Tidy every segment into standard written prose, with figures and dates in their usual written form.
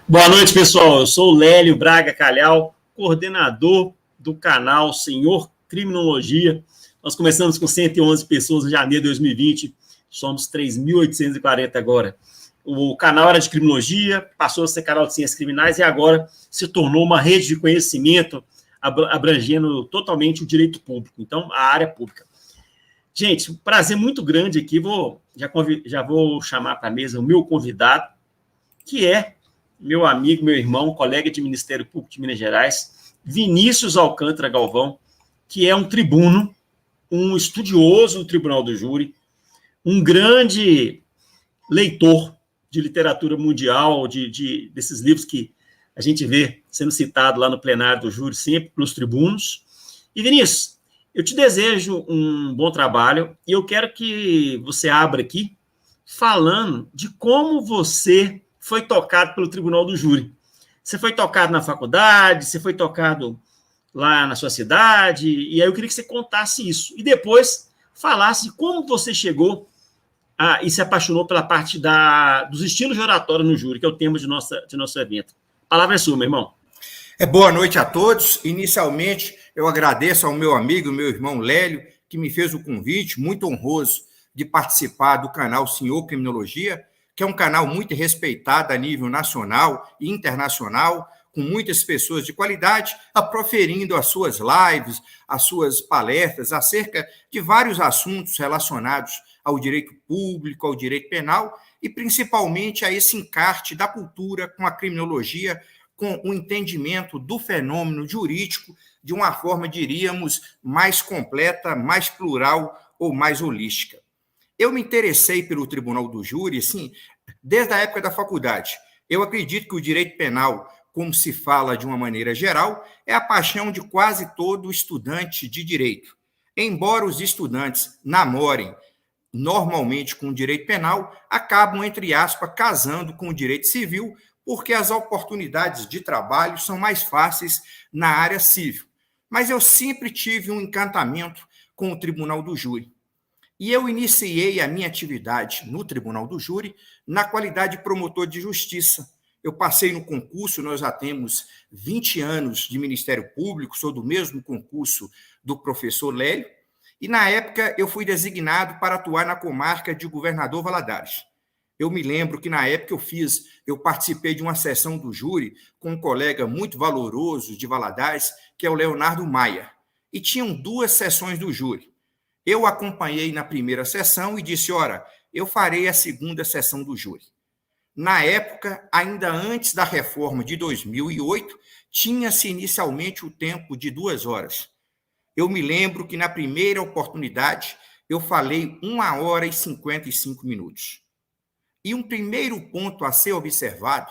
Boa noite, pessoal. Eu sou o Lélio Braga Calhau, coordenador do canal Senhor Criminologia. Nós começamos com 111 pessoas em janeiro de 2020, somos 3.840 agora. O canal era de criminologia, passou a ser canal de ciências criminais e agora se tornou uma rede de conhecimento abrangendo totalmente o direito público, então a área pública. Gente, um prazer muito grande aqui, já vou chamar para a mesa o meu convidado, que é meu amigo, meu irmão, colega de Ministério Público de Minas Gerais, Vinícius Alcântara Galvão, que é um tribuno, um estudioso do Tribunal do Júri, um grande leitor de literatura mundial, desses livros que a gente vê sendo citado lá no plenário do júri, sempre pelos tribunos. E, Vinícius, eu te desejo um bom trabalho e eu quero que você abra aqui falando de como você foi tocado pelo Tribunal do Júri. Você foi tocado na faculdade, você foi tocado lá na sua cidade, e aí eu queria que você contasse isso. E depois falasse como você chegou e se apaixonou pela parte dos estilos de oratória no júri, que é o tema de nosso evento. A palavra é sua, meu irmão. Boa noite a todos. Inicialmente, eu agradeço ao meu amigo, meu irmão Lélio, que me fez o convite muito honroso de participar do canal Senhor Criminologia, que é um canal muito respeitado a nível nacional e internacional, com muitas pessoas de qualidade, proferindo as suas lives, as suas palestras acerca de vários assuntos relacionados ao direito público, ao direito penal e principalmente a esse encarte da cultura com a criminologia, com o entendimento do fenômeno jurídico de uma forma, diríamos, mais completa, mais plural ou mais holística. Eu me interessei pelo Tribunal do Júri, assim, desde a época da faculdade. Eu acredito que o direito penal, como se fala de uma maneira geral, é a paixão de quase todo estudante de direito. Embora os estudantes namorem normalmente com o direito penal, acabam, entre aspas, casando com o direito civil, porque as oportunidades de trabalho são mais fáceis na área civil. Mas eu sempre tive um encantamento com o Tribunal do Júri. E eu iniciei a minha atividade no Tribunal do Júri na qualidade de promotor de justiça. Eu passei no concurso, nós já temos 20 anos de Ministério Público, sou do mesmo concurso do professor Lélio, e na época eu fui designado para atuar na comarca de Governador Valadares. Eu me lembro que na época eu participei de uma sessão do júri com um colega muito valoroso de Valadares, que é o Leonardo Maia, e tinham 2 sessões do júri. Eu acompanhei na primeira sessão e disse, ora, eu farei a segunda sessão do júri. Na época, ainda antes da reforma de 2008, tinha-se inicialmente o tempo de 2 horas. Eu me lembro que na primeira oportunidade eu falei 1 hora e 55 minutos. E um primeiro ponto a ser observado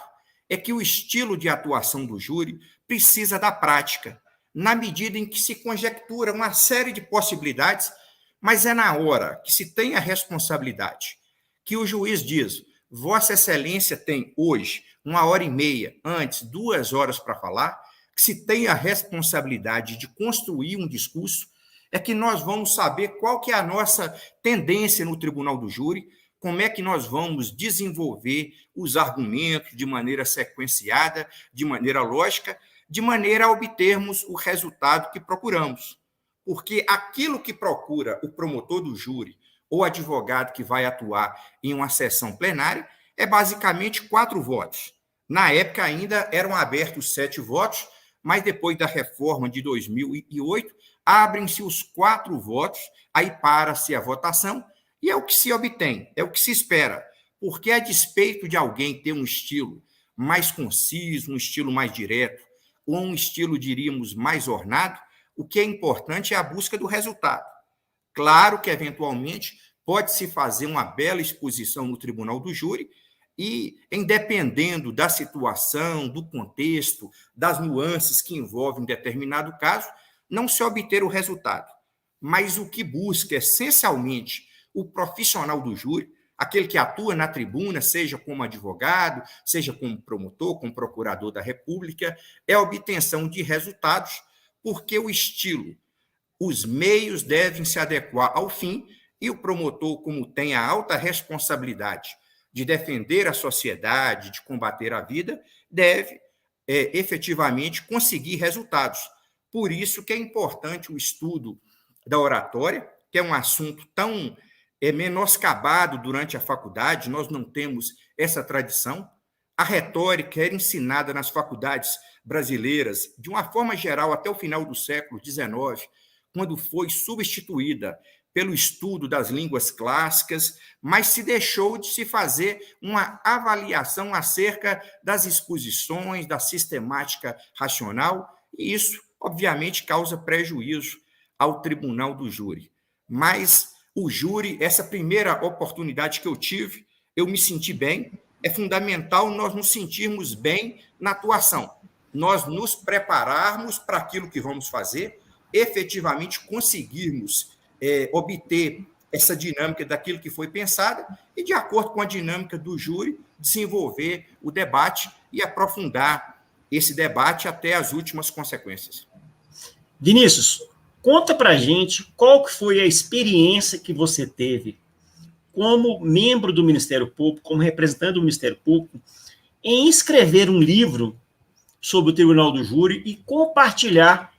é que o estilo de atuação do júri precisa da prática, na medida em que se conjectura uma série de possibilidades, mas é na hora que se tem a responsabilidade, que o juiz diz, Vossa Excelência tem hoje 1 hora e meia, antes 2 horas para falar, que se tem a responsabilidade de construir um discurso, é que nós vamos saber qual que é a nossa tendência no Tribunal do Júri, como é que nós vamos desenvolver os argumentos de maneira sequenciada, de maneira lógica, de maneira a obtermos o resultado que procuramos. Porque aquilo que procura o promotor do júri ou advogado que vai atuar em uma sessão plenária é basicamente 4 votos. Na época ainda eram abertos 7 votos, mas depois da reforma de 2008, abrem-se os 4 votos, aí para-se a votação, e é o que se obtém, é o que se espera, porque a despeito de alguém ter um estilo mais conciso, um estilo mais direto, ou um estilo, diríamos, mais ornado, o que é importante é a busca do resultado. Claro que, eventualmente, pode-se fazer uma bela exposição no Tribunal do Júri e, dependendo da situação, do contexto, das nuances que envolvem determinado caso, não se obter o resultado. Mas o que busca, essencialmente, o profissional do júri, aquele que atua na tribuna, seja como advogado, seja como promotor, como procurador da República, é a obtenção de resultados, porque o estilo, os meios devem se adequar ao fim e o promotor, como tem a alta responsabilidade de defender a sociedade, de combater a vida, deve efetivamente conseguir resultados. Por isso que é importante o estudo da oratória, que é um assunto tão menoscabado durante a faculdade, nós não temos essa tradição. A retórica era ensinada nas faculdades brasileiras, de uma forma geral, até o final do século XIX, quando foi substituída pelo estudo das línguas clássicas, mas se deixou de se fazer uma avaliação acerca das exposições, da sistemática racional, e isso, obviamente, causa prejuízo ao tribunal do júri. Mas o júri, essa primeira oportunidade que eu tive, eu me senti bem. É fundamental nós nos sentirmos bem na atuação, nós nos prepararmos para aquilo que vamos fazer, efetivamente conseguirmos obter essa dinâmica daquilo que foi pensado e, de acordo com a dinâmica do júri, desenvolver o debate e aprofundar esse debate até as últimas consequências. Vinícius, conta para a gente qual que foi a experiência que você teve como membro do Ministério Público, como representante do Ministério Público, em escrever um livro sobre o Tribunal do Júri e compartilhar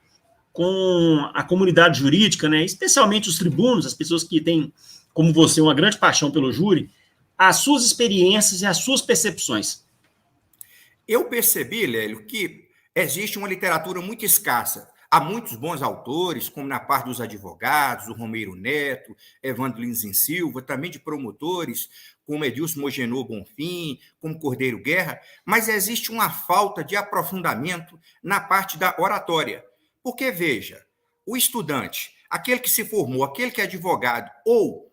com a comunidade jurídica, né, especialmente os tribunos, as pessoas que têm, como você, uma grande paixão pelo júri, as suas experiências e as suas percepções. Eu percebi, Lélio, que existe uma literatura muito escassa. Há muitos bons autores, como na parte dos advogados, o Romeiro Neto, Evandro Lins em Silva, também de promotores, como Edilson Mogenor Bonfim, como Cordeiro Guerra, mas existe uma falta de aprofundamento na parte da oratória. Porque, veja, o estudante, aquele que se formou, aquele que é advogado, ou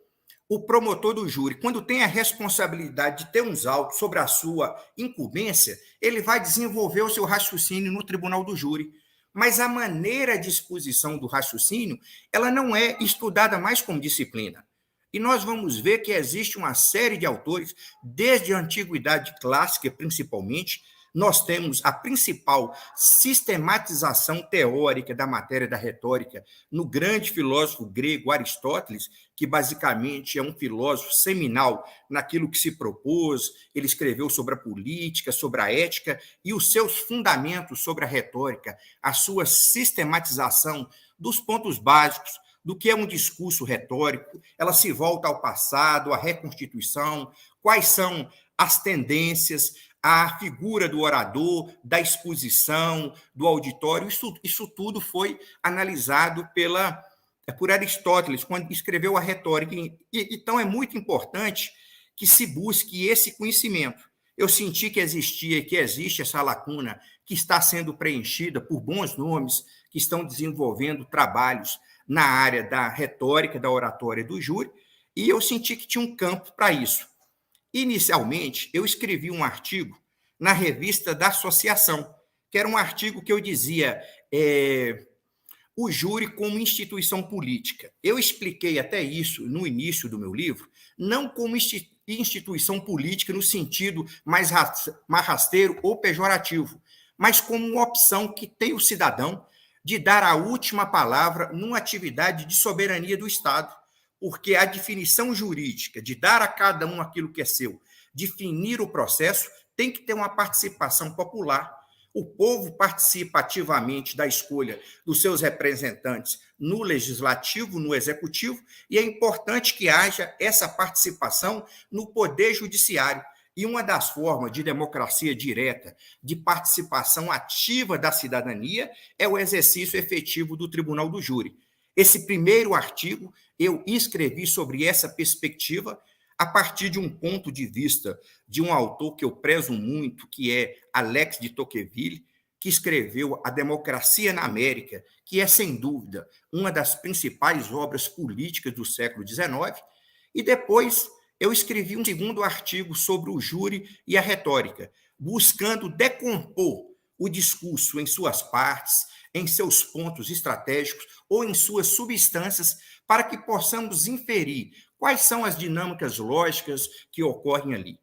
o promotor do júri, quando tem a responsabilidade de ter uns autos sobre a sua incumbência, ele vai desenvolver o seu raciocínio no tribunal do júri. Mas a maneira de exposição do raciocínio, ela não é estudada mais como disciplina. E nós vamos ver que existe uma série de autores, desde a antiguidade clássica, principalmente. Nós temos a principal sistematização teórica da matéria da retórica no grande filósofo grego Aristóteles, que basicamente é um filósofo seminal naquilo que se propôs. Ele escreveu sobre a política, sobre a ética e os seus fundamentos sobre a retórica, a sua sistematização dos pontos básicos do que é um discurso retórico. Ela se volta ao passado, à reconstituição, quais são as tendências, a figura do orador, da exposição, do auditório. Isso tudo foi analisado por Aristóteles, quando escreveu a retórica. Então, é muito importante que se busque esse conhecimento. Eu senti que existia e que existe essa lacuna que está sendo preenchida por bons nomes que estão desenvolvendo trabalhos na área da retórica, da oratória do júri, e eu senti que tinha um campo para isso. Inicialmente, eu escrevi um artigo na revista da Associação, que era um artigo que eu dizia o júri como instituição política. Eu expliquei até isso no início do meu livro, não como instituição política no sentido mais rasteiro ou pejorativo, mas como uma opção que tem o cidadão de dar a última palavra numa atividade de soberania do Estado, porque a definição jurídica de dar a cada um aquilo que é seu, definir o processo, tem que ter uma participação popular. O povo participa ativamente da escolha dos seus representantes no legislativo, no executivo, e é importante que haja essa participação no poder judiciário. E uma das formas de democracia direta, de participação ativa da cidadania, é o exercício efetivo do tribunal do júri. Esse primeiro artigo eu escrevi sobre essa perspectiva a partir de um ponto de vista de um autor que eu prezo muito, que é Alex de Tocqueville, que escreveu A Democracia na América, que é, sem dúvida, uma das principais obras políticas do século XIX. E depois eu escrevi um segundo artigo sobre o júri e a retórica, buscando decompor o discurso em suas partes, em seus pontos estratégicos ou em suas substâncias, para que possamos inferir quais são as dinâmicas lógicas que ocorrem ali.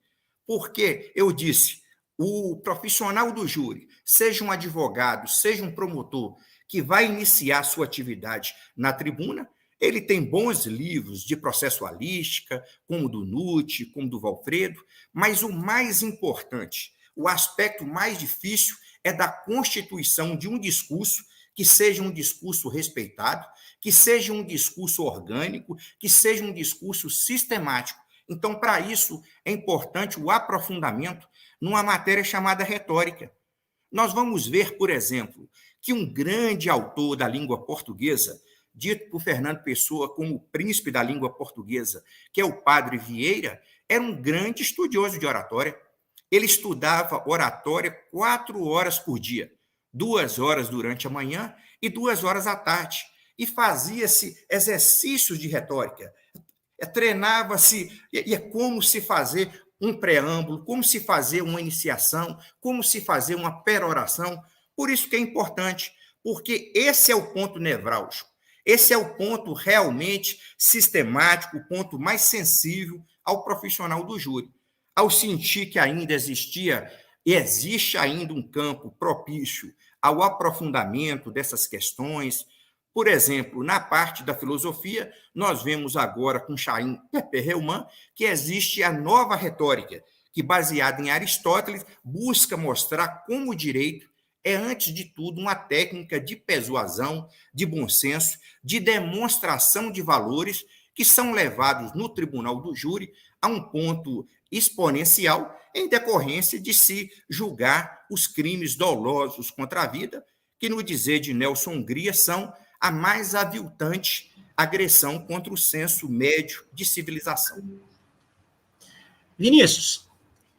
Porque, eu disse, o profissional do júri, seja um advogado, seja um promotor, que vai iniciar sua atividade na tribuna, Ele tem bons livros de processualística, como do Nutt, como do Valfredo, mas o mais importante, o aspecto mais difícil é da constituição de um discurso que seja um discurso respeitado, que seja um discurso orgânico, que seja um discurso sistemático. Então, para isso, é importante o aprofundamento numa matéria chamada retórica. Nós vamos ver, por exemplo, que um grande autor da língua portuguesa, dito por Fernando Pessoa como o príncipe da língua portuguesa, que é o Padre Vieira, era um grande estudioso de oratória. Ele estudava oratória 4 horas por dia, 2 horas durante a manhã e 2 horas à tarde, e fazia-se exercícios de retórica, treinava-se, e é como se fazer um preâmbulo, como se fazer uma iniciação, como se fazer uma peroração. Por isso que é importante, porque esse é o ponto nevrálgico, esse é o ponto realmente sistemático, o ponto mais sensível ao profissional do júri. Ao sentir que ainda existia e existe ainda um campo propício ao aprofundamento dessas questões, por exemplo, na parte da filosofia, nós vemos agora com Chaim Pepper-Hellman que existe a nova retórica, que, baseada em Aristóteles, busca mostrar como o direito é, antes de tudo, uma técnica de persuasão, de bom senso, de demonstração de valores que são levados no tribunal do júri a um ponto exponencial em decorrência de se julgar os crimes dolosos contra a vida, que, no dizer de Nelson Hungria, são a mais aviltante agressão contra o senso médio de civilização. Vinícius,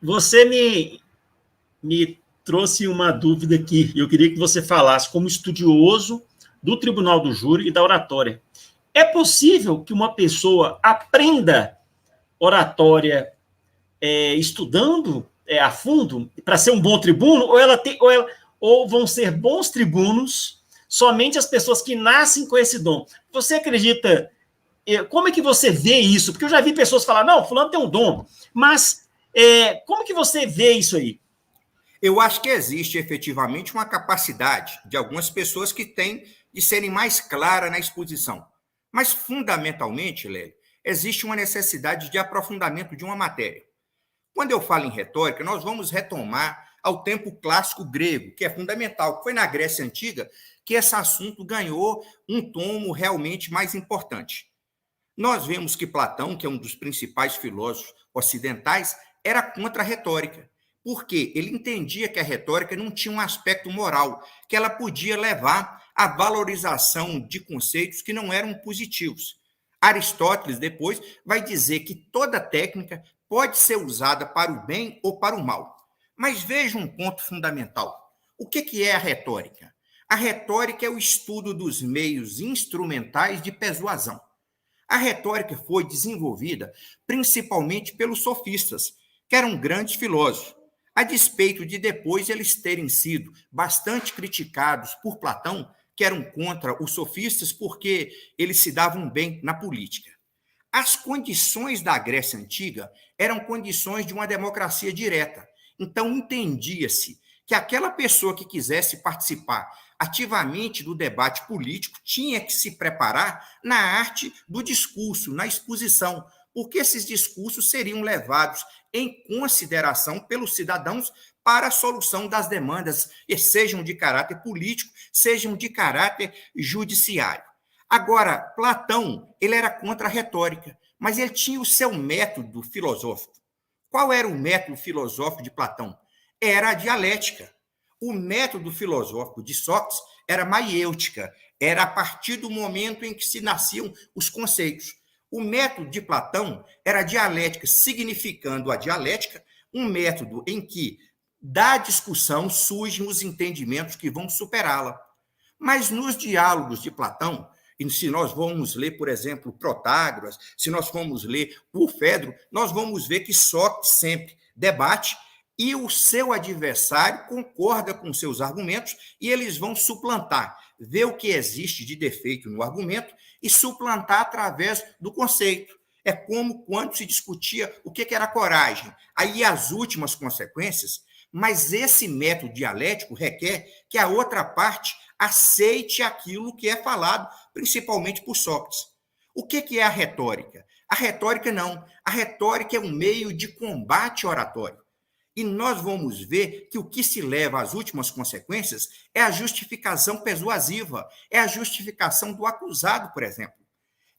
você me trouxe uma dúvida aqui. Eu queria que você falasse como estudioso do Tribunal do Júri e da oratória. É possível que uma pessoa aprenda oratória estudando a fundo para ser um bom tribuno, ou vão ser bons tribunos somente as pessoas que nascem com esse dom? Você acredita? Como é que você vê isso? Porque eu já vi pessoas falar, não, fulano tem um dom, mas como que você vê isso aí? Eu acho que existe efetivamente uma capacidade de algumas pessoas que têm de serem mais claras na exposição. Mas, fundamentalmente, Lélio, existe uma necessidade de aprofundamento de uma matéria. Quando eu falo em retórica, nós vamos retomar ao tempo clássico grego, que é fundamental. Foi na Grécia Antiga que esse assunto ganhou um tomo realmente mais importante. Nós vemos que Platão, que é um dos principais filósofos ocidentais, era contra a retórica, porque ele entendia que a retórica não tinha um aspecto moral, que ela podia levar à valorização de conceitos que não eram positivos. Aristóteles, depois, vai dizer que toda técnica pode ser usada para o bem ou para o mal. Mas veja um ponto fundamental. O que é a retórica? A retórica é o estudo dos meios instrumentais de persuasão. A retórica foi desenvolvida principalmente pelos sofistas, que eram grandes filósofos, a despeito de depois eles terem sido bastante criticados por Platão, que eram contra os sofistas porque eles se davam bem na política. As condições da Grécia Antiga eram condições de uma democracia direta. Então, entendia-se que aquela pessoa que quisesse participar ativamente do debate político tinha que se preparar na arte do discurso, na exposição, porque esses discursos seriam levados em consideração pelos cidadãos para a solução das demandas, sejam de caráter político, sejam de caráter judiciário. Agora, Platão, ele era contra a retórica, mas ele tinha o seu método filosófico. Qual era o método filosófico de Platão? Era a dialética. O método filosófico de Sócrates era a maiêutica, era a partir do momento em que se nasciam os conceitos. O método de Platão era a dialética, significando a dialética um método em que da discussão surgem os entendimentos que vão superá-la. Mas nos diálogos de Platão, e se nós vamos ler, por exemplo, Protágoras, se nós formos ler o Fedro, nós vamos ver que Sócrates sempre debate e o seu adversário concorda com seus argumentos e eles vão suplantar, ver o que existe de defeito no argumento e suplantar através do conceito. É como quando se discutia o que era coragem, aí as últimas consequências, mas esse método dialético requer que a outra parte aceite aquilo que é falado, principalmente por Sócrates. O que é a retórica? A retórica não. A retórica é um meio de combate oratório. E nós vamos ver que o que se leva às últimas consequências é a justificação persuasiva, é a justificação do acusado, por exemplo.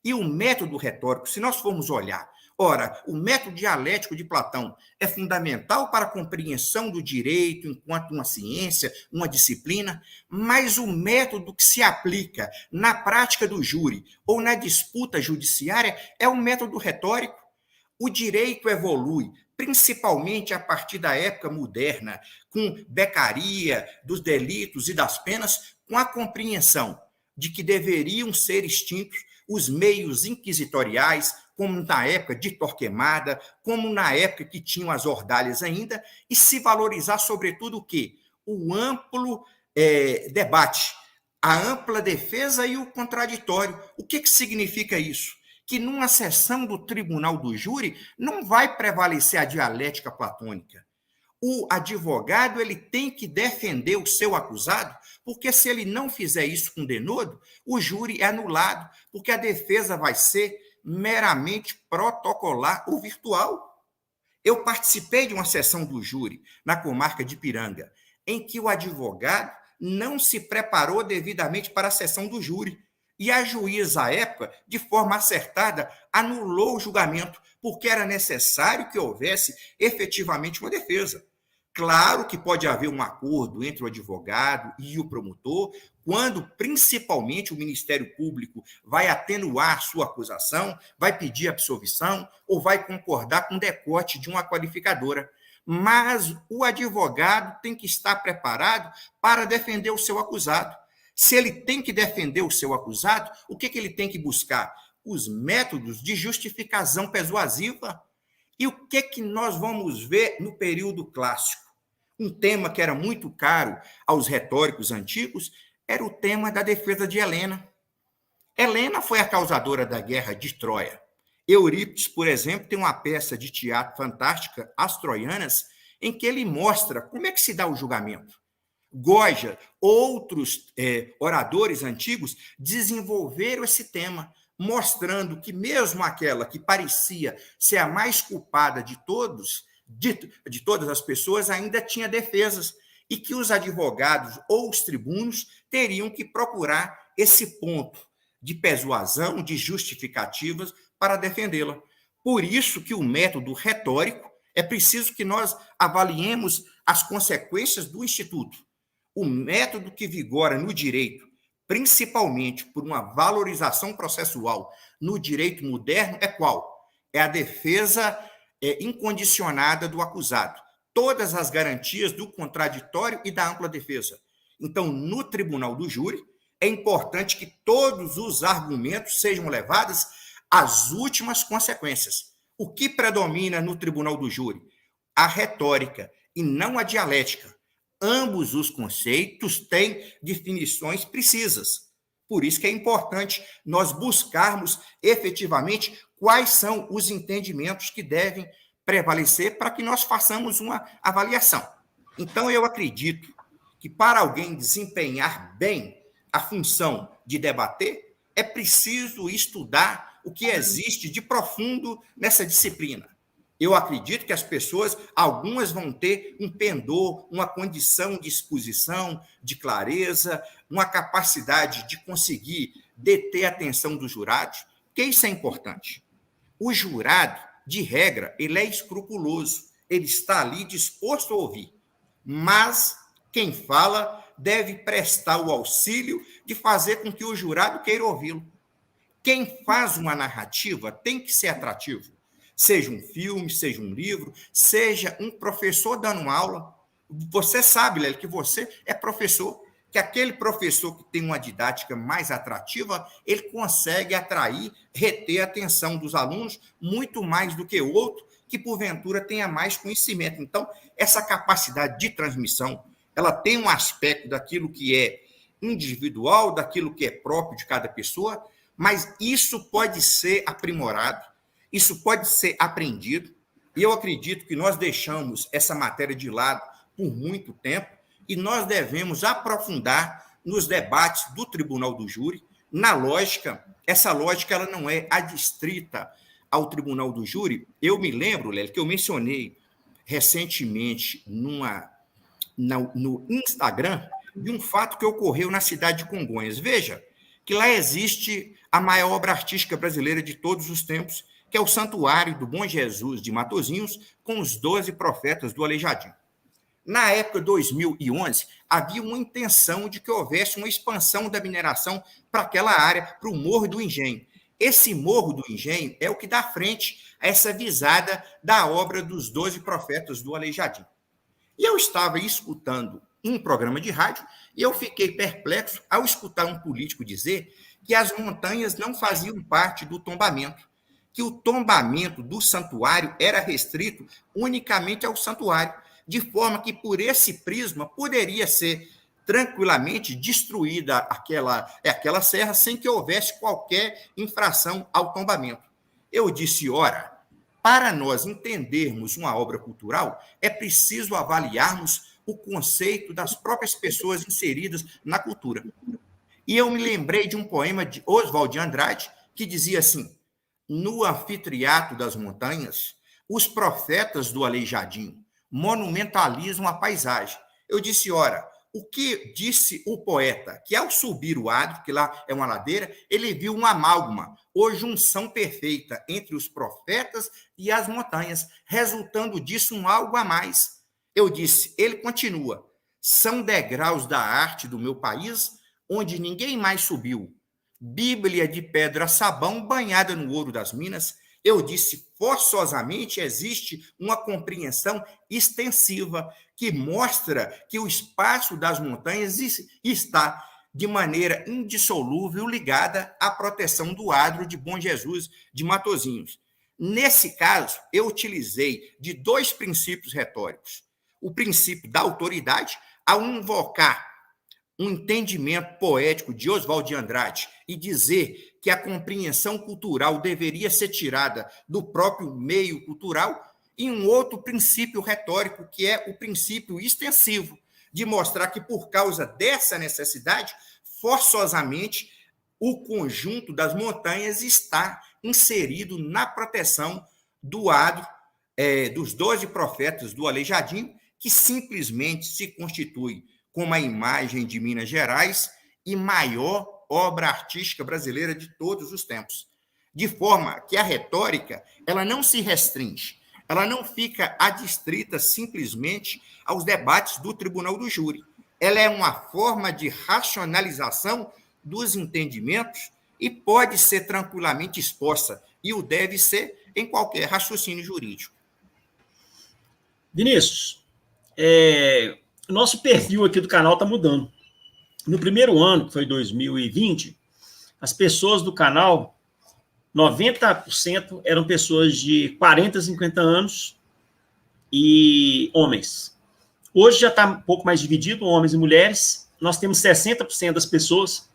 E o método retórico, se nós formos olhar, ora, o método dialético de Platão é fundamental para a compreensão do direito enquanto uma ciência, uma disciplina, mas o método que se aplica na prática do júri ou na disputa judiciária é o método retórico. O direito evolui, principalmente a partir da época moderna, com Beccaria, dos delitos e das penas, com a compreensão de que deveriam ser extintos os meios inquisitoriais, como na época de Torquemada, como na época que tinham as ordalhas ainda, e se valorizar, sobretudo, o quê? O amplo debate, a ampla defesa e o contraditório. O que significa isso? Que numa sessão do tribunal do júri não vai prevalecer a dialética platônica. O advogado ele tem que defender o seu acusado, porque se ele não fizer isso com denodo, o júri é anulado, porque a defesa vai ser meramente protocolar ou virtual. Eu participei de uma sessão do júri na comarca de Piranga, em que o advogado não se preparou devidamente para a sessão do júri. E a juíza, à época, de forma acertada, anulou o julgamento, porque era necessário que houvesse efetivamente uma defesa. Claro que pode haver um acordo entre o advogado e o promotor, quando principalmente o Ministério Público vai atenuar sua acusação, vai pedir absolvição ou vai concordar com o decote de uma qualificadora. Mas o advogado tem que estar preparado para defender o seu acusado. Se ele tem que defender o seu acusado, o que ele tem que buscar? Os métodos de justificação persuasiva. E o que nós vamos ver no período clássico? Um tema que era muito caro aos retóricos antigos era o tema da defesa de Helena. Helena foi a causadora da guerra de Troia. Eurípides, por exemplo, tem uma peça de teatro fantástica, As Troianas, em que ele mostra como é que se dá o julgamento. Goja, outros oradores antigos desenvolveram esse tema, mostrando que mesmo aquela que parecia ser a mais culpada de todos, de todas as pessoas, ainda tinha defesas, e que os advogados ou os tribunos teriam que procurar esse ponto de persuasão, de justificativas para defendê-la. Por isso que o método retórico é preciso que nós avaliemos as consequências do instituto. O método que vigora no direito, principalmente por uma valorização processual no direito moderno, é qual? É a defesa incondicionada do acusado. Todas as garantias do contraditório e da ampla defesa. Então, no tribunal do júri, é importante que todos os argumentos sejam levados às últimas consequências. O que predomina no tribunal do júri? A retórica e não a dialética. Ambos os conceitos têm definições precisas. Por isso que é importante nós buscarmos efetivamente quais são os entendimentos que devem prevalecer para que nós façamos uma avaliação. Então, eu acredito que para alguém desempenhar bem a função de debater, é preciso estudar o que existe de profundo nessa disciplina. Eu acredito que as pessoas, algumas vão ter um pendor, uma condição de exposição, de clareza, uma capacidade de conseguir deter a atenção dos jurados, porque isso é importante. O jurado, de regra, ele é escrupuloso, ele está ali disposto a ouvir, mas quem fala deve prestar o auxílio de fazer com que o jurado queira ouvi-lo. Quem faz uma narrativa tem que ser atrativo. Seja um filme, seja um livro, seja um professor dando aula. Você sabe, Lélio, que você é professor, que aquele professor que tem uma didática mais atrativa, ele consegue atrair, reter a atenção dos alunos muito mais do que o outro, que porventura tenha mais conhecimento. Então, essa capacidade de transmissão, ela tem um aspecto daquilo que é individual, daquilo que é próprio de cada pessoa, mas isso pode ser aprimorado, isso pode ser aprendido, e eu acredito que nós deixamos essa matéria de lado por muito tempo, e nós devemos aprofundar nos debates do Tribunal do Júri, Na lógica, essa lógica ela não é adstrita ao tribunal do júri. Eu me lembro, Lélio, que eu mencionei recentemente no Instagram de um fato que ocorreu na cidade de Congonhas. Veja que lá existe a maior obra artística brasileira de todos os tempos, que é o Santuário do Bom Jesus de Matosinhos, com os 12 profetas do Aleijadinho. Na época de 2011, havia uma intenção de que houvesse uma expansão da mineração para aquela área, para o Morro do Engenho. Esse Morro do Engenho é o que dá frente a essa visada da obra dos 12 profetas do Aleijadinho. E eu estava escutando um programa de rádio e eu fiquei perplexo ao escutar um político dizer que as montanhas não faziam parte do tombamento, que o tombamento do santuário era restrito unicamente ao santuário, de forma que, por esse prisma, poderia ser tranquilamente destruída aquela serra sem que houvesse qualquer infração ao tombamento. Eu disse, ora, para nós entendermos uma obra cultural, é preciso avaliarmos o conceito das próprias pessoas inseridas na cultura. E eu me lembrei de um poema de Oswald de Andrade, que dizia assim, no anfiteatro das montanhas, os profetas do Aleijadinho monumentalizam a paisagem. Eu disse, ora, o que disse o poeta? Que ao subir o adro, que lá é uma ladeira, ele viu uma amálgama, ou junção perfeita entre os profetas e as montanhas, resultando disso um algo a mais. Eu disse, ele continua, são degraus da arte do meu país, onde ninguém mais subiu. Bíblia de pedra sabão banhada no ouro das minas. Eu disse, forçosamente existe uma compreensão extensiva que mostra que o espaço das montanhas está de maneira indissolúvel ligada à proteção do adro de Bom Jesus de Matosinhos. Nesse caso, eu utilizei de 2 princípios retóricos. O princípio da autoridade, ao invocar um entendimento poético de Oswald de Andrade e dizer que a compreensão cultural deveria ser tirada do próprio meio cultural, e um outro princípio retórico, que é o princípio extensivo, de mostrar que, por causa dessa necessidade, forçosamente, o conjunto das montanhas está inserido na proteção do adro dos 12 profetas do Aleijadinho, que simplesmente se constitui como a imagem de Minas Gerais e maior obra artística brasileira de todos os tempos. De forma que a retórica ela não se restringe, ela não fica adstrita simplesmente aos debates do tribunal do júri. Ela é uma forma de racionalização dos entendimentos e pode ser tranquilamente exposta, e o deve ser em qualquer raciocínio jurídico. Vinícius, o nosso perfil aqui do canal está mudando. No primeiro ano, que foi 2020, as pessoas do canal, 90% eram pessoas de 40, 50 anos e homens. Hoje já está um pouco mais dividido, homens e mulheres. Nós temos 60% das pessoas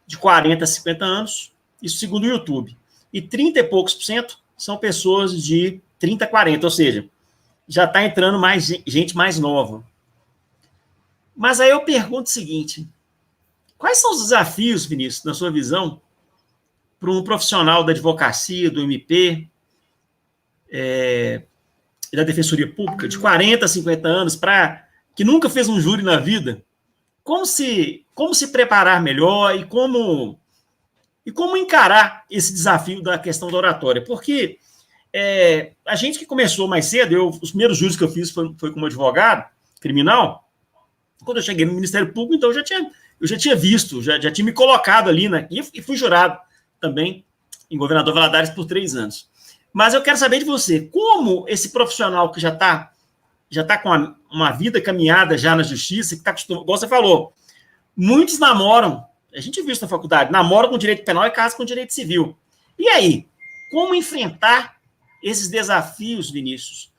de 40 a 50 anos, isso segundo o YouTube. E 30 e poucos por cento são pessoas de 30 a 40, ou seja, já está entrando mais gente mais nova. Mas aí eu pergunto o seguinte, quais são os desafios, Vinícius, na sua visão, para um profissional da advocacia, do MP, e da Defensoria Pública, de 40 a 50 anos, que nunca fez um júri na vida, como se preparar melhor e como encarar esse desafio da questão da oratória? Porque a gente que começou mais cedo, os primeiros júris que eu fiz foi como advogado criminal. Quando eu cheguei no Ministério Público, então eu já tinha visto, já tinha me colocado ali, né, e fui jurado também em Governador Valadares por 3 anos. Mas eu quero saber de você, como esse profissional que já tá com uma vida caminhada já na justiça, que está acostumado, igual você falou, muitos namoram, a gente viu isso na faculdade, namoram com direito penal e casam com direito civil. E aí, como enfrentar esses desafios, Vinícius?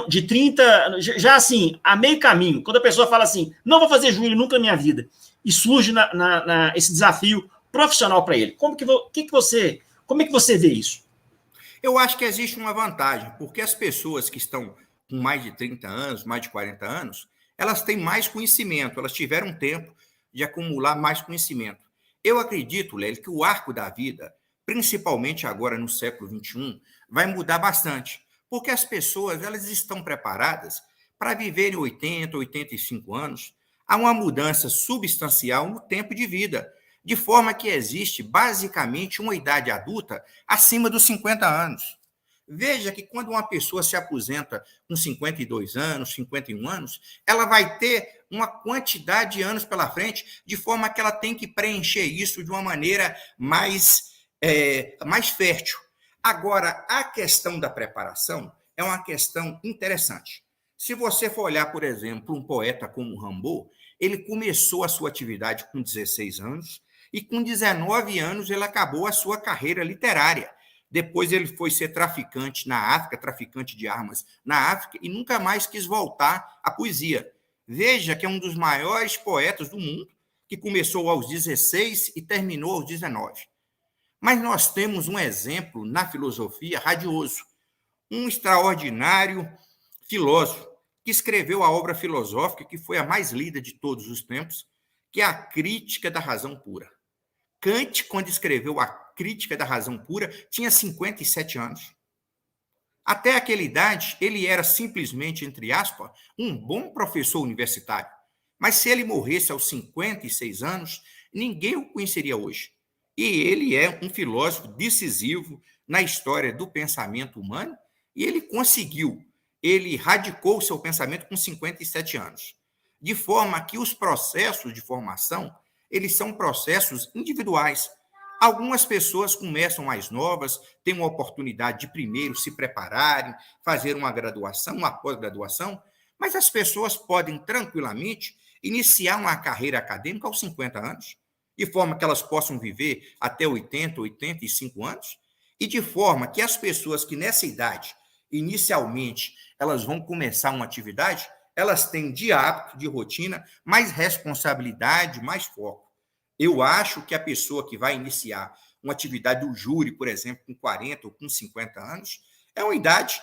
De 30, já assim, a meio caminho, quando a pessoa fala assim, não vou fazer júri nunca na minha vida, e surge esse desafio profissional para ele. Como é que você vê isso? Eu acho que existe uma vantagem, porque as pessoas que estão com mais de 30 anos, mais de 40 anos, elas têm mais conhecimento, elas tiveram tempo de acumular mais conhecimento. Eu acredito, Lélio, que o arco da vida, principalmente agora no século XXI, vai mudar bastante, porque as pessoas elas estão preparadas para viverem 80, 85 anos. Há uma mudança substancial no tempo de vida, de forma que existe basicamente uma idade adulta acima dos 50 anos. Veja que quando uma pessoa se aposenta com 52 anos, 51 anos, ela vai ter uma quantidade de anos pela frente, de forma que ela tem que preencher isso de uma maneira mais fértil. Agora, a questão da preparação é uma questão interessante. Se você for olhar, por exemplo, um poeta como Rimbaud, ele começou a sua atividade com 16 anos e com 19 anos ele acabou a sua carreira literária. Depois ele foi ser traficante na África, traficante de armas na África, e nunca mais quis voltar à poesia. Veja que é um dos maiores poetas do mundo, que começou aos 16 e terminou aos 19. Mas nós temos um exemplo na filosofia radioso, um extraordinário filósofo que escreveu a obra filosófica que foi a mais lida de todos os tempos, que é a Crítica da Razão Pura. Kant, quando escreveu a Crítica da Razão Pura, tinha 57 anos. Até aquela idade, ele era simplesmente, entre aspas, um bom professor universitário. Mas se ele morresse aos 56 anos, ninguém o conheceria hoje. E ele é um filósofo decisivo na história do pensamento humano, e ele radicou o seu pensamento com 57 anos. De forma que os processos de formação, eles são processos individuais. Algumas pessoas começam mais novas, têm uma oportunidade de primeiro se prepararem, fazer uma graduação, uma pós-graduação, mas as pessoas podem tranquilamente iniciar uma carreira acadêmica aos 50 anos, de forma que elas possam viver até 80, 85 anos, e de forma que as pessoas que nessa idade, inicialmente, elas vão começar uma atividade, elas têm de hábito, de rotina, mais responsabilidade, mais foco. Eu acho que a pessoa que vai iniciar uma atividade do júri, por exemplo, com 40 ou com 50 anos, é uma idade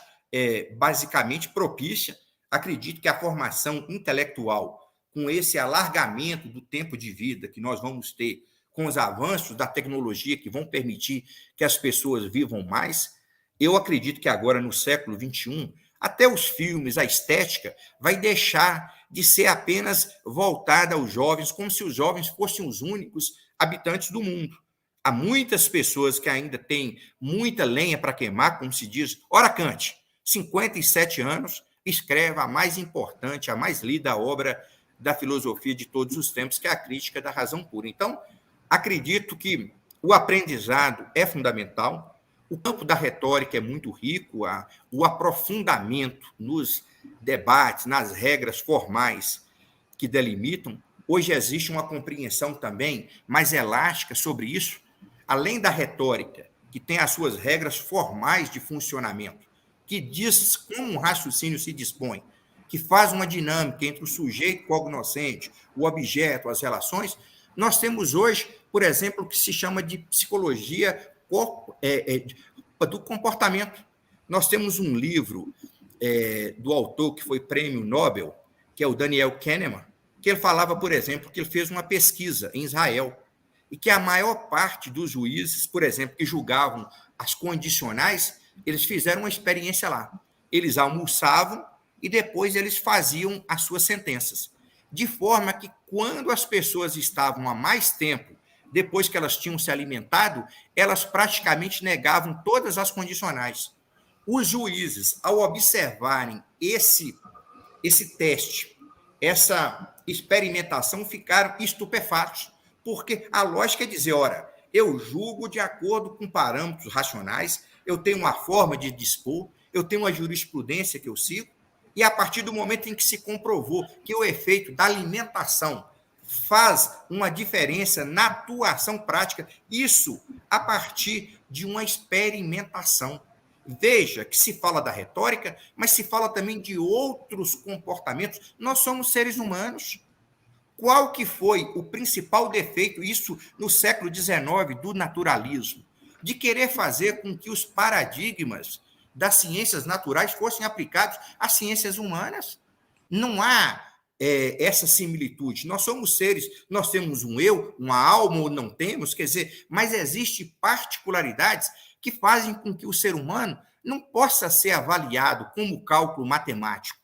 basicamente propícia. Acredito que a formação intelectual, com esse alargamento do tempo de vida que nós vamos ter, com os avanços da tecnologia que vão permitir que as pessoas vivam mais, eu acredito que agora, no século XXI, até os filmes, a estética, vai deixar de ser apenas voltada aos jovens, como se os jovens fossem os únicos habitantes do mundo. Há muitas pessoas que ainda têm muita lenha para queimar, como se diz. Ora, Kant, 57 anos, escreve a mais importante, a mais lida obra da filosofia de todos os tempos, que é a Crítica da Razão Pura. Então, acredito que o aprendizado é fundamental. O campo da retórica é muito rico, o aprofundamento nos debates, nas regras formais que delimitam. Hoje existe uma compreensão também mais elástica sobre isso, além da retórica, que tem as suas regras formais de funcionamento, que diz como um raciocínio se dispõe, que faz uma dinâmica entre o sujeito cognoscente, o objeto, as relações. Nós temos hoje, por exemplo, o que se chama de psicologia do comportamento. Nós temos um livro do autor que foi prêmio Nobel, que é o Daniel Kahneman, que ele falava, por exemplo, que ele fez uma pesquisa em Israel e que a maior parte dos juízes, por exemplo, que julgavam as condicionais, eles fizeram uma experiência lá. Eles almoçavam e depois eles faziam as suas sentenças. De forma que, quando as pessoas estavam há mais tempo, depois que elas tinham se alimentado, elas praticamente negavam todas as condicionais. Os juízes, ao observarem esse teste, essa experimentação, ficaram estupefatos, porque a lógica é dizer, ora, eu julgo de acordo com parâmetros racionais, eu tenho uma forma de dispor, eu tenho uma jurisprudência que eu sigo, e a partir do momento em que se comprovou que o efeito da alimentação faz uma diferença na atuação prática, isso a partir de uma experimentação. Veja que se fala da retórica, mas se fala também de outros comportamentos. Nós somos seres humanos. Qual que foi o principal defeito, isso no século XIX, do naturalismo? De querer fazer com que os paradigmas das ciências naturais fossem aplicados às ciências humanas. Não há essa similitude. Nós somos seres, nós temos um eu, uma alma ou não temos, quer dizer, mas existem particularidades que fazem com que o ser humano não possa ser avaliado como cálculo matemático.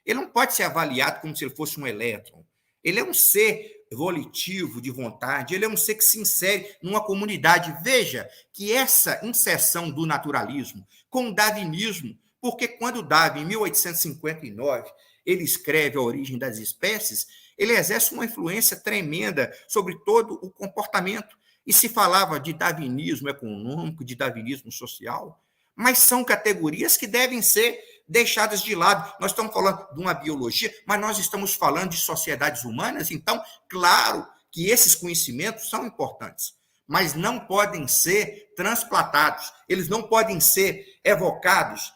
Ele não pode ser avaliado como se ele fosse um elétron. Ele é um ser volitivo, de vontade, ele é um ser que se insere numa comunidade. Veja que essa inserção do naturalismo com o darwinismo, porque quando Darwin, em 1859, ele escreve A Origem das Espécies, ele exerce uma influência tremenda sobre todo o comportamento. E se falava de darwinismo econômico, de darwinismo social, mas são categorias que devem ser deixadas de lado. Nós estamos falando de uma biologia, mas nós estamos falando de sociedades humanas, então, claro que esses conhecimentos são importantes, mas não podem ser transplantados, eles não podem ser evocados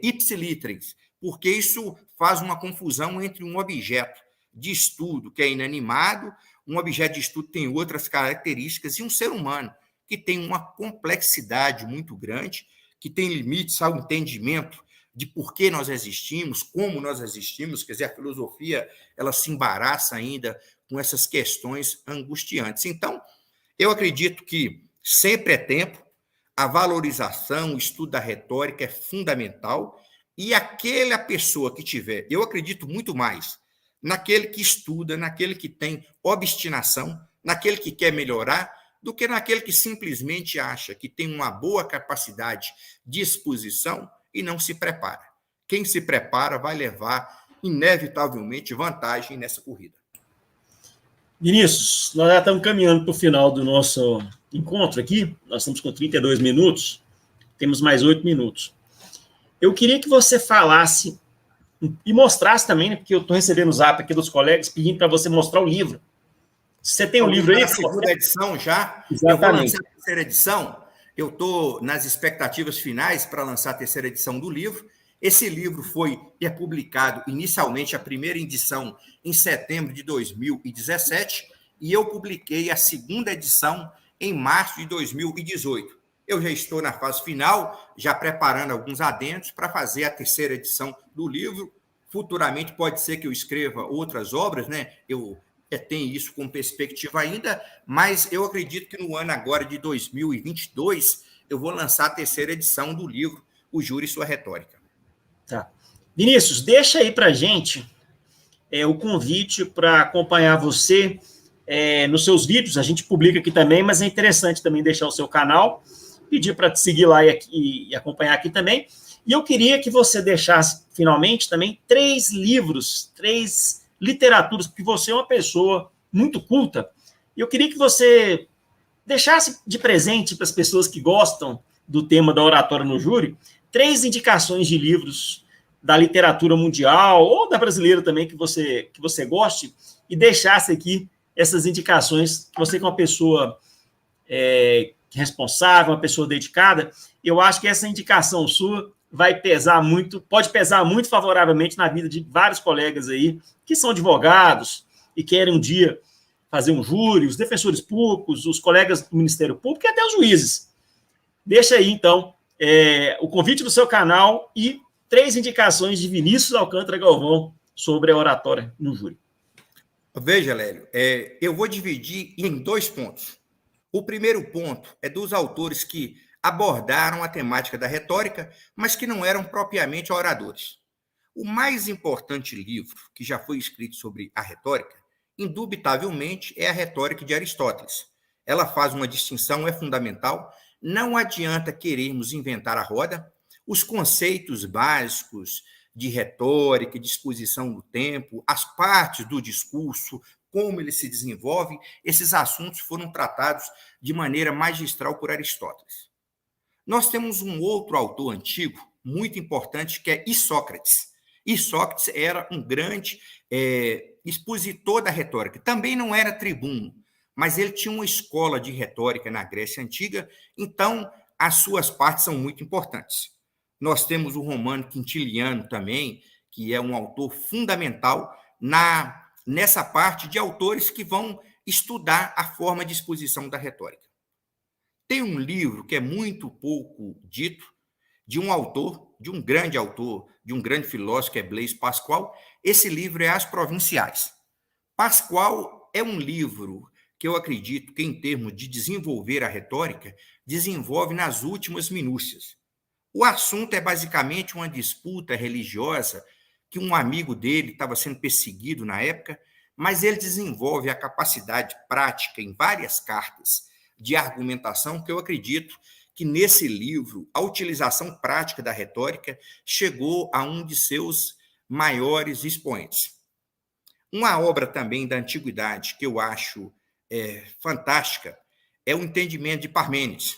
ipsilíteres, porque isso faz uma confusão entre um objeto de estudo que é inanimado, um objeto de estudo tem outras características, e um ser humano que tem uma complexidade muito grande, que tem limites ao entendimento de por que nós existimos, como nós existimos, quer dizer, a filosofia ela se embaraça ainda com essas questões angustiantes. Então, eu acredito que sempre é tempo, a valorização, o estudo da retórica é fundamental, e aquela pessoa que tiver, eu acredito muito mais naquele que estuda, naquele que tem obstinação, naquele que quer melhorar, do que naquele que simplesmente acha que tem uma boa capacidade de exposição e não se prepara. Quem se prepara vai levar, inevitavelmente, vantagem nessa corrida. Vinícius, nós já estamos caminhando para o final do nosso encontro aqui, nós estamos com 32 minutos, temos mais 8 minutos. Eu queria que você falasse e mostrasse também, né, porque eu estou recebendo o zap aqui dos colegas pedindo para você mostrar o livro. Você tem o livro aí? Na segunda edição já. Exatamente. Eu vou lançar a terceira edição. Eu estou nas expectativas finais para lançar a terceira edição do livro. Esse livro é publicado inicialmente, a primeira edição, em setembro de 2017, e eu publiquei a segunda edição em março de 2018. Eu já estou na fase final, já preparando alguns adendos para fazer a terceira edição do livro. Futuramente pode ser que eu escreva outras obras, né? Eu tenho isso com perspectiva ainda, mas eu acredito que no ano agora de 2022 eu vou lançar a terceira edição do livro O Júri e Sua Retórica. Tá. Vinícius, deixa aí para a gente o convite para acompanhar você nos seus vídeos. A gente publica aqui também, mas é interessante também deixar o seu canal, pedir para te seguir lá e acompanhar aqui também. E eu queria que você deixasse, finalmente, também 3 livros, 3 literaturas, porque você é uma pessoa muito culta, e eu queria que você deixasse de presente para as pessoas que gostam do tema da oratória no júri, 3 indicações de livros da literatura mundial, ou da brasileira também, que você goste, e deixasse aqui essas indicações, que você é uma pessoa responsável, uma pessoa dedicada. Eu acho que essa indicação sua vai pesar muito, pode pesar muito favoravelmente na vida de vários colegas aí, que são advogados e querem um dia fazer um júri, os defensores públicos, os colegas do Ministério Público e até os juízes. Deixa aí, então, o convite do seu canal e 3 indicações de Vinícius Alcântara Galvão sobre a oratória no júri. Veja, Lélio, eu vou dividir em 2 pontos. O primeiro ponto é dos autores que abordaram a temática da retórica, mas que não eram propriamente oradores. O mais importante livro que já foi escrito sobre a retórica, indubitavelmente, é a Retórica de Aristóteles. Ela faz uma distinção, é fundamental. Não adianta querermos inventar a roda. Os conceitos básicos de retórica, de exposição do tempo, as partes do discurso, como ele se desenvolve, esses assuntos foram tratados de maneira magistral por Aristóteles. Nós temos um outro autor antigo, muito importante, que é Isócrates. Isócrates era um grande expositor da retórica. Também não era tribuno, mas ele tinha uma escola de retórica na Grécia Antiga, então as suas partes são muito importantes. Nós temos o Romano Quintiliano também, que é um autor fundamental nessa parte de autores que vão estudar a forma de exposição da retórica. Tem um livro que é muito pouco dito, de um autor, de um grande filósofo, que é Blaise Pascal. Esse livro é As Provinciais. Pascal é um livro que eu acredito que, em termos de desenvolver a retórica, desenvolve nas últimas minúcias. O assunto é basicamente uma disputa religiosa que um amigo dele estava sendo perseguido na época, mas ele desenvolve a capacidade prática em várias cartas de argumentação que eu acredito que nesse livro a utilização prática da retórica chegou a um de seus maiores expoentes. Uma obra também da antiguidade que eu acho fantástica é o entendimento de Parmênides.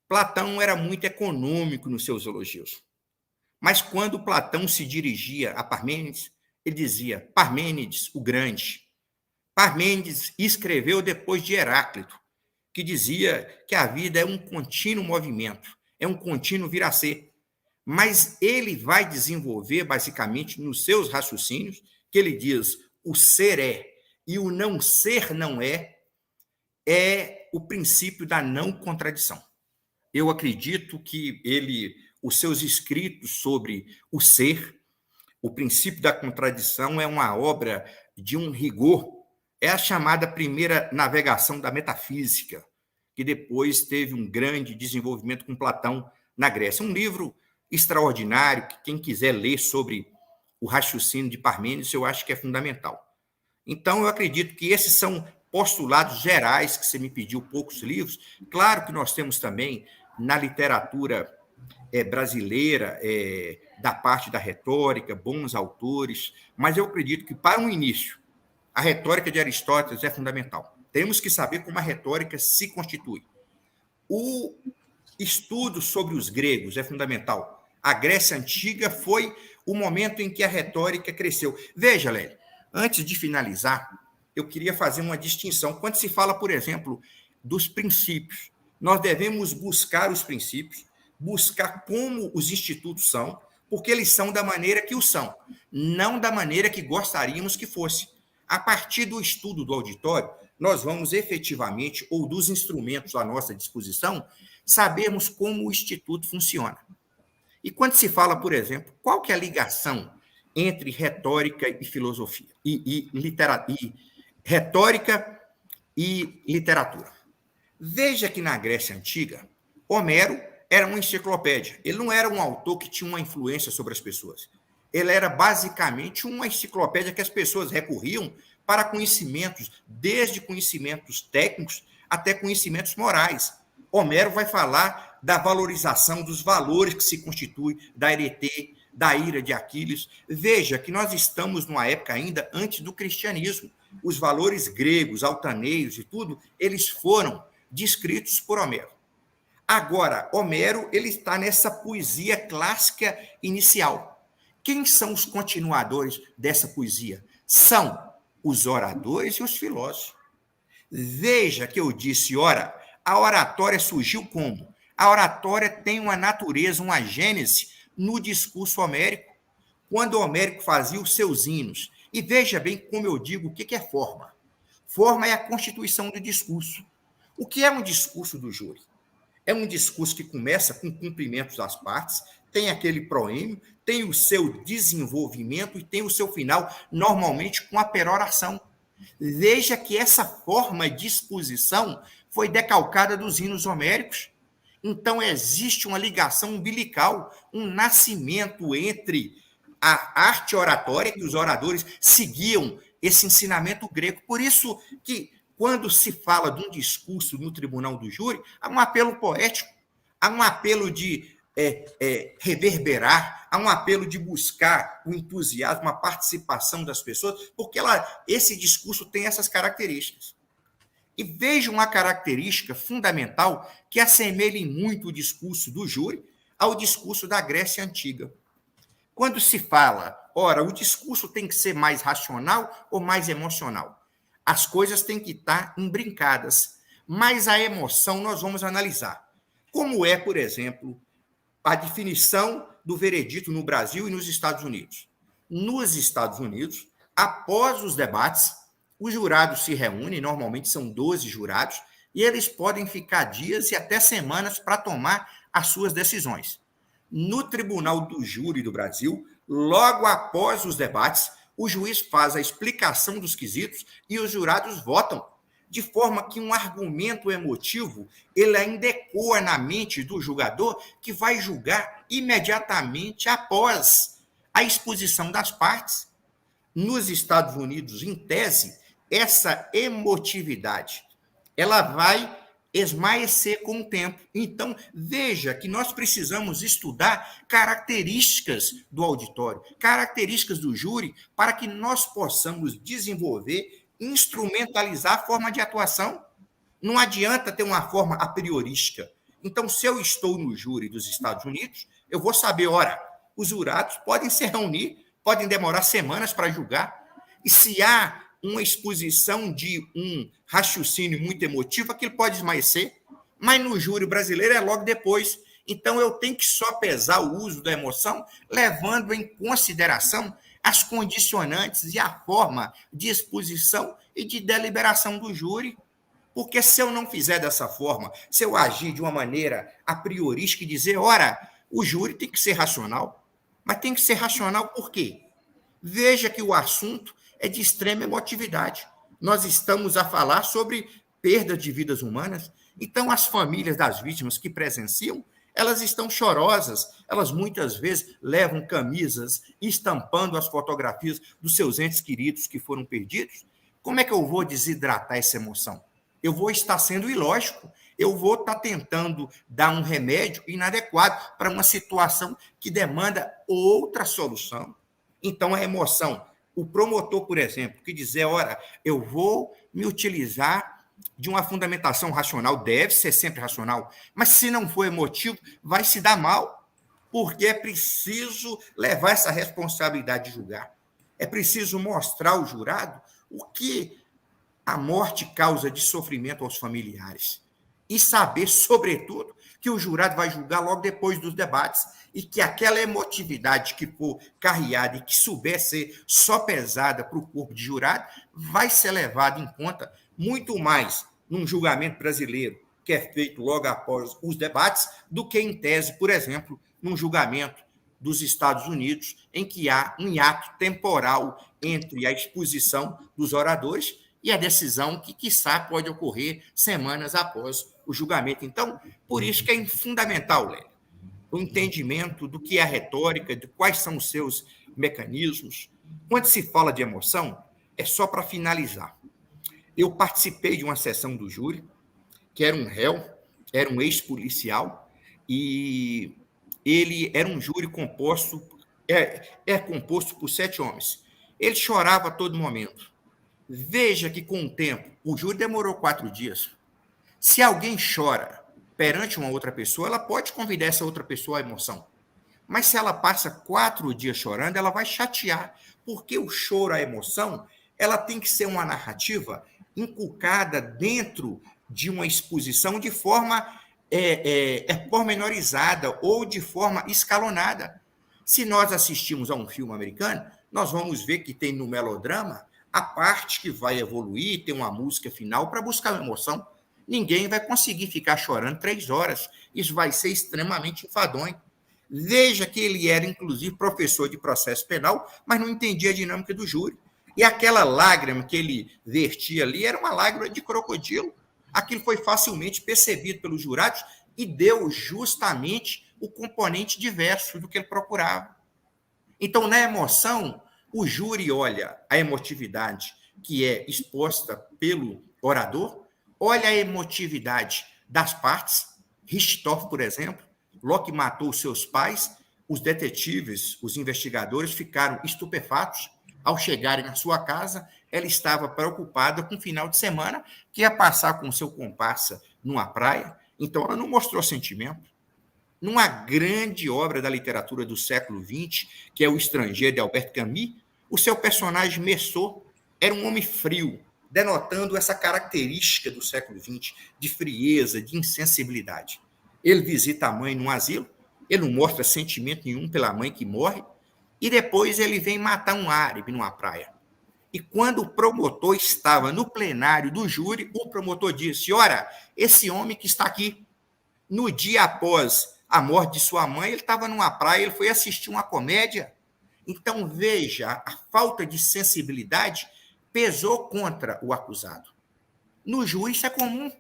Platão era muito econômico nos seus elogios. Mas quando Platão se dirigia a Parmênides, ele dizia: Parmênides, o grande. Parmênides escreveu depois de Heráclito, que dizia que a vida é um contínuo movimento, é um contínuo vir a ser. Mas ele vai desenvolver, basicamente, nos seus raciocínios, que ele diz: o ser é e o não ser não é o princípio da não contradição. Eu acredito que os seus escritos sobre o ser, o princípio da contradição, é uma obra de um rigor. É a chamada primeira navegação da metafísica, que depois teve um grande desenvolvimento com Platão na Grécia. Um livro extraordinário, que quem quiser ler sobre o raciocínio de Parmênides, eu acho que é fundamental. Então, eu acredito que esses são postulados gerais, que você me pediu poucos livros. Claro que nós temos também, na literatura brasileira, da parte da retórica, bons autores, mas eu acredito que, para um início, a retórica de Aristóteles é fundamental. Temos que saber como a retórica se constitui. O estudo sobre os gregos é fundamental. A Grécia Antiga foi o momento em que a retórica cresceu. Veja, Lélio, antes de finalizar, eu queria fazer uma distinção. Quando se fala, por exemplo, dos princípios, nós devemos buscar os princípios, buscar como os institutos são, porque eles são da maneira que o são, não da maneira que gostaríamos que fosse. A partir do estudo do auditório, nós vamos efetivamente, ou dos instrumentos à nossa disposição, sabermos como o instituto funciona. E quando se fala, por exemplo, qual que é a ligação entre retórica e filosofia, retórica e literatura? Veja que na Grécia Antiga, Homero era uma enciclopédia. Ele não era um autor que tinha uma influência sobre as pessoas. Ele era basicamente uma enciclopédia que as pessoas recorriam para conhecimentos, desde conhecimentos técnicos até conhecimentos morais. Homero vai falar da valorização dos valores que se constituem da Eretê, da ira de Aquiles. Veja que nós estamos numa época ainda antes do cristianismo. Os valores gregos, altaneios e tudo, eles foram descritos por Homero. Agora, Homero ele está nessa poesia clássica inicial. Quem são os continuadores dessa poesia? São os oradores e os filósofos. Veja que eu disse, ora, a oratória surgiu como? A oratória tem uma natureza, uma gênese no discurso homérico, quando o Homérico fazia os seus hinos. E veja bem como eu digo, o que é forma? Forma é a constituição do discurso. O que é um discurso do júri? É um discurso que começa com cumprimentos das partes, tem aquele proêmio, tem o seu desenvolvimento e tem o seu final, normalmente com a peroração. Veja que essa forma de exposição foi decalcada dos hinos homéricos. Então, existe uma ligação umbilical, um nascimento entre a arte oratória, que os oradores seguiam esse ensinamento grego. Por isso que, quando se fala de um discurso no tribunal do júri, há um apelo poético, há um apelo de reverberar, há um apelo de buscar o entusiasmo, a participação das pessoas, porque esse discurso tem essas características. E veja uma característica fundamental que assemelha muito o discurso do júri ao discurso da Grécia Antiga. Quando se fala, ora, o discurso tem que ser mais racional ou mais emocional? As coisas têm que estar imbrincadas, mas a emoção nós vamos analisar. Como é, por exemplo, a definição do veredito no Brasil e nos Estados Unidos. Nos Estados Unidos, após os debates, os jurados se reúnem, normalmente são 12 jurados, e eles podem ficar dias e até semanas para tomar as suas decisões. No Tribunal do Júri do Brasil, logo após os debates, o juiz faz a explicação dos quesitos e os jurados votam, de forma que um argumento emotivo ele ainda ecoa na mente do julgador, que vai julgar imediatamente após a exposição das partes. Nos Estados Unidos, em tese, essa emotividade ela vai esmaecer com o tempo. Então, veja que nós precisamos estudar características do auditório, características do júri, para que nós possamos desenvolver, instrumentalizar a forma de atuação. Não adianta ter uma forma a priorística. Então, se eu estou no júri dos Estados Unidos, eu vou saber, ora, os jurados podem se reunir, podem demorar semanas para julgar, e se há uma exposição de um raciocínio muito emotivo, aquilo pode esmaecer, mas no júri brasileiro é logo depois. Então, eu tenho que só pesar o uso da emoção, levando em consideração as condicionantes e a forma de exposição e de deliberação do júri. Porque se eu não fizer dessa forma, se eu agir de uma maneira a priorística e dizer, ora, o júri tem que ser racional. Mas tem que ser racional por quê? Veja que o assunto é de extrema emotividade. Nós estamos a falar sobre perda de vidas humanas. Então, as famílias das vítimas que presenciam, elas estão chorosas. Elas muitas vezes levam camisas estampando as fotografias dos seus entes queridos que foram perdidos. Como é que eu vou desidratar essa emoção? Eu vou estar sendo ilógico. Eu vou estar tentando dar um remédio inadequado para uma situação que demanda outra solução. Então, a emoção, o promotor, por exemplo, que dizer, ora, eu vou me utilizar de uma fundamentação racional, deve ser sempre racional, mas se não for emotivo, vai se dar mal, porque é preciso levar essa responsabilidade de julgar. É preciso mostrar ao jurado o que a morte causa de sofrimento aos familiares. E saber, sobretudo, que o jurado vai julgar logo depois dos debates e que aquela emotividade que for carreada e que souber ser só pesada para o corpo de jurado vai ser levada em conta muito mais num julgamento brasileiro, que é feito logo após os debates, do que em tese, por exemplo, num julgamento dos Estados Unidos, em que há um hiato temporal entre a exposição dos oradores e a decisão que, quiçá, pode ocorrer semanas após o julgamento. Então, por isso que é fundamental, Léo, o entendimento do que é a retórica, de quais são os seus mecanismos. Quando se fala de emoção, é só para finalizar. Eu participei de uma sessão do júri, que era um réu, era um ex-policial, e ele era um júri composto, composto por 7 homens. Ele chorava a todo momento. Veja que, com o tempo, o júri demorou 4 dias. Se alguém chora perante uma outra pessoa, ela pode convidar essa outra pessoa à emoção. Mas se ela passa 4 dias chorando, ela vai chatear, porque o choro, a emoção, ela tem que ser uma narrativa inculcada dentro de uma exposição de forma pormenorizada ou de forma escalonada. Se nós assistimos a um filme americano, nós vamos ver que tem no melodrama a parte que vai evoluir, tem uma música final para buscar uma emoção. Ninguém vai conseguir ficar chorando 3 horas. Isso vai ser extremamente enfadonho. Veja que ele era, inclusive, professor de processo penal, mas não entendia a dinâmica do júri. E aquela lágrima que ele vertia ali era uma lágrima de crocodilo. Aquilo foi facilmente percebido pelos jurados e deu justamente o componente diverso do que ele procurava. Então, na emoção, o júri olha a emotividade que é exposta pelo orador, olha a emotividade das partes. Richthofen, por exemplo, logo que matou seus pais, os detetives, os investigadores ficaram estupefatos. Ao chegarem na sua casa, ela estava preocupada com o final de semana, que ia passar com seu comparsa numa praia, então ela não mostrou sentimento. Numa grande obra da literatura do século XX, que é O Estrangeiro, de Albert Camus, o seu personagem Meursault era um homem frio, denotando essa característica do século XX, de frieza, de insensibilidade. Ele visita a mãe num asilo, ele não mostra sentimento nenhum pela mãe que morre, e depois ele vem matar um árabe numa praia. E quando o promotor estava no plenário do júri, o promotor disse, ora, esse homem que está aqui, no dia após a morte de sua mãe, ele estava numa praia, ele foi assistir uma comédia. Então, veja, a falta de sensibilidade pesou contra o acusado. No júri, isso é comum.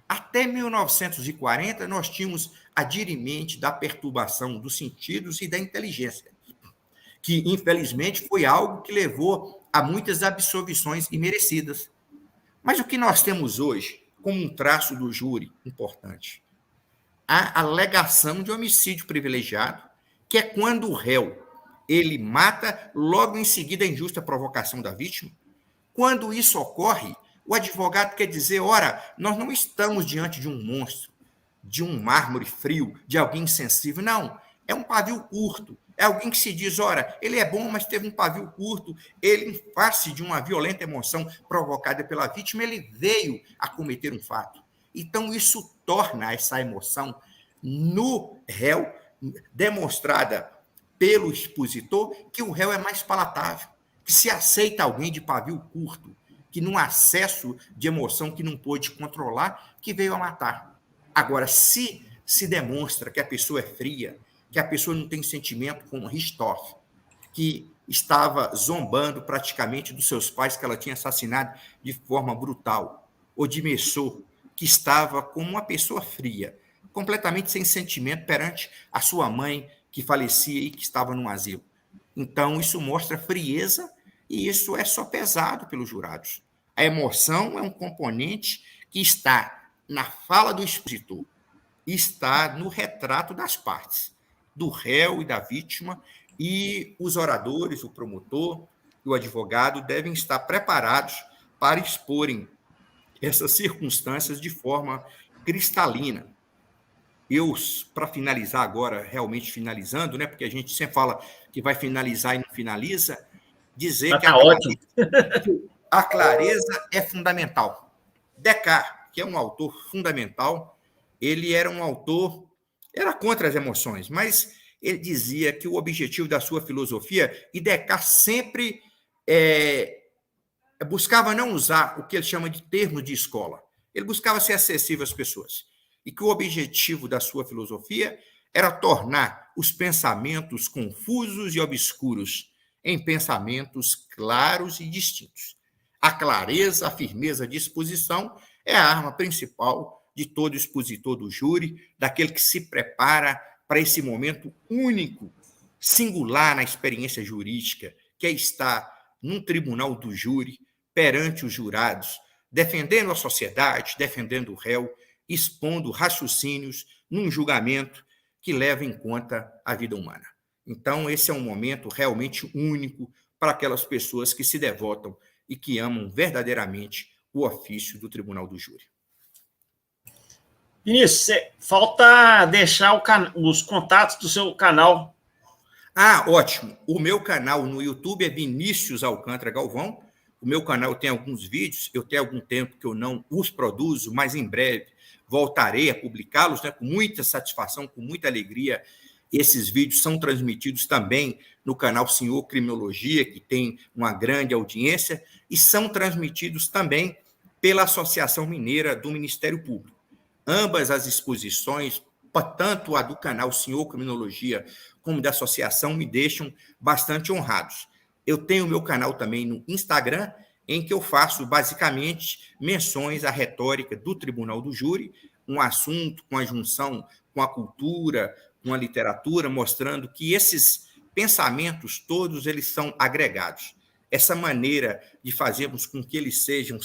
Até 1940, nós tínhamos a dirimente da perturbação dos sentidos e da inteligência, que, infelizmente, foi algo que levou a muitas absolvições imerecidas. Mas o que nós temos hoje, como um traço do júri importante? A alegação de homicídio privilegiado, que é quando o réu ele mata logo em seguida a injusta provocação da vítima. Quando isso ocorre, o advogado quer dizer, ora, nós não estamos diante de um monstro, de um mármore frio, de alguém insensível. Não, é um pavio curto. É alguém que se diz, ora, ele é bom, mas teve um pavio curto. Ele, em face de uma violenta emoção provocada pela vítima, ele veio a cometer um fato. Então, isso torna essa emoção no réu, demonstrada pelo expositor, que o réu é mais palatável, que se aceita alguém de pavio curto, que num acesso de emoção que não pôde controlar, que veio a matar. Agora, se demonstra que a pessoa é fria, que a pessoa não tem sentimento, como Richthofen, que estava zombando praticamente dos seus pais que ela tinha assassinado de forma brutal, ou de Messot, que estava como uma pessoa fria, completamente sem sentimento perante a sua mãe, que falecia e que estava num asilo. Então, isso mostra frieza e isso é só pesado pelos jurados. A emoção é um componente que está na fala do expositor, está no retrato das partes, do réu e da vítima, e os oradores, o promotor e o advogado devem estar preparados para exporem essas circunstâncias de forma cristalina. Eu, para finalizar agora, realmente finalizando, né, porque a gente sempre fala que vai finalizar e não finaliza, dizer que a clareza é fundamental. Descartes, que é um autor fundamental, ele era um autor, era contra as emoções, mas ele dizia que o objetivo da sua filosofia, e Descartes sempre buscava não usar o que ele chama de termos de escola, ele buscava ser acessível às pessoas, e que o objetivo da sua filosofia era tornar os pensamentos confusos e obscuros em pensamentos claros e distintos. A clareza, a firmeza de exposição é a arma principal de todo expositor do júri, daquele que se prepara para esse momento único, singular na experiência jurídica, que é estar num tribunal do júri, perante os jurados, defendendo a sociedade, defendendo o réu, expondo raciocínios num julgamento que leva em conta a vida humana. Então, esse é um momento realmente único para aquelas pessoas que se devotam e que amam verdadeiramente o ofício do Tribunal do Júri. Vinícius, falta deixar os contatos do seu canal. Ótimo. O meu canal no YouTube é Vinícius Alcântara Galvão. O meu canal tem alguns vídeos, eu tenho algum tempo que eu não os produzo, mas em breve voltarei a publicá-los, né, com muita satisfação, com muita alegria. Esses vídeos são transmitidos também no canal Senhor Criminologia, que tem uma grande audiência, e são transmitidos também pela Associação Mineira do Ministério Público. Ambas as exposições, tanto a do canal Senhor Criminologia como da associação, me deixam bastante honrados. Eu tenho o meu canal também no Instagram, em que eu faço basicamente menções à retórica do Tribunal do Júri, um assunto com a junção com a cultura, com a literatura, mostrando que esses pensamentos todos eles são agregados. Essa maneira de fazermos com que eles sejam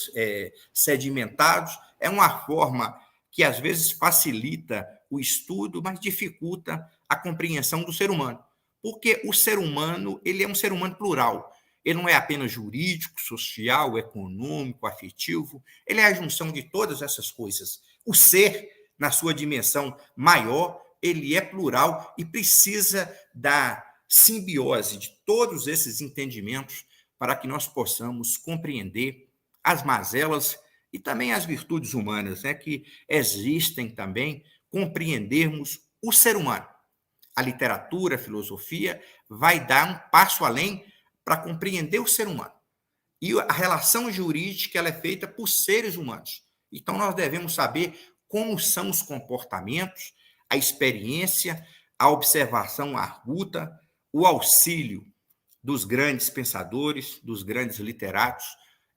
sedimentados é uma forma que às vezes facilita o estudo, mas dificulta a compreensão do ser humano. Porque o ser humano ele é um ser humano plural. Ele não é apenas jurídico, social, econômico, afetivo. Ele é a junção de todas essas coisas. O ser, na sua dimensão maior, ele é plural e precisa da simbiose de todos esses entendimentos para que nós possamos compreender as mazelas e também as virtudes humanas, né, que existem também, compreendermos o ser humano. A literatura, a filosofia vai dar um passo além para compreender o ser humano. E a relação jurídica ela é feita por seres humanos. Então, nós devemos saber como são os comportamentos, a experiência, a observação arguta, o auxílio dos grandes pensadores, dos grandes literatos,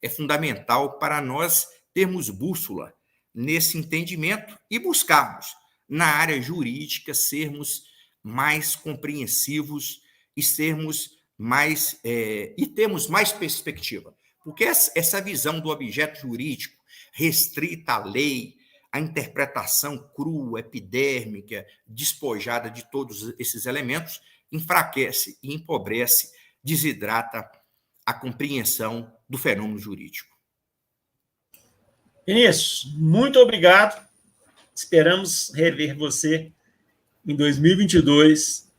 é fundamental para nós termos bússola nesse entendimento e buscarmos, na área jurídica, sermos mais compreensivos e sermos mais e termos mais perspectiva. Porque essa visão do objeto jurídico restrita à lei, a interpretação crua, epidérmica, despojada de todos esses elementos, enfraquece e empobrece, desidrata a compreensão do fenômeno jurídico. Vinícius, muito obrigado. Esperamos rever você em 2022,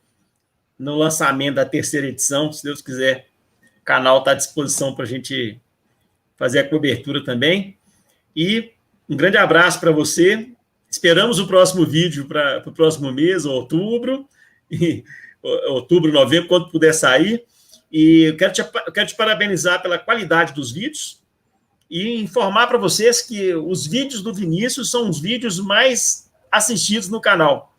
no lançamento da 3ª edição. Se Deus quiser, o canal está à disposição para a gente fazer a cobertura também. E um grande abraço para você. Esperamos o próximo vídeo para o próximo mês, outubro, novembro, quando puder sair. E eu quero te parabenizar pela qualidade dos vídeos e informar para vocês que os vídeos do Vinícius são os vídeos mais assistidos no canal.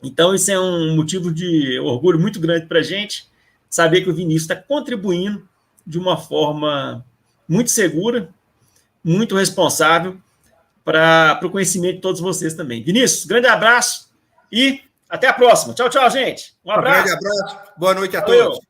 Então, isso é um motivo de orgulho muito grande para a gente, saber que o Vinícius está contribuindo de uma forma muito segura, muito responsável para o conhecimento de todos vocês também. Vinícius, grande abraço e até a próxima. Tchau, tchau, gente. Um abraço. Um grande abraço. Boa noite a Valeu. todos.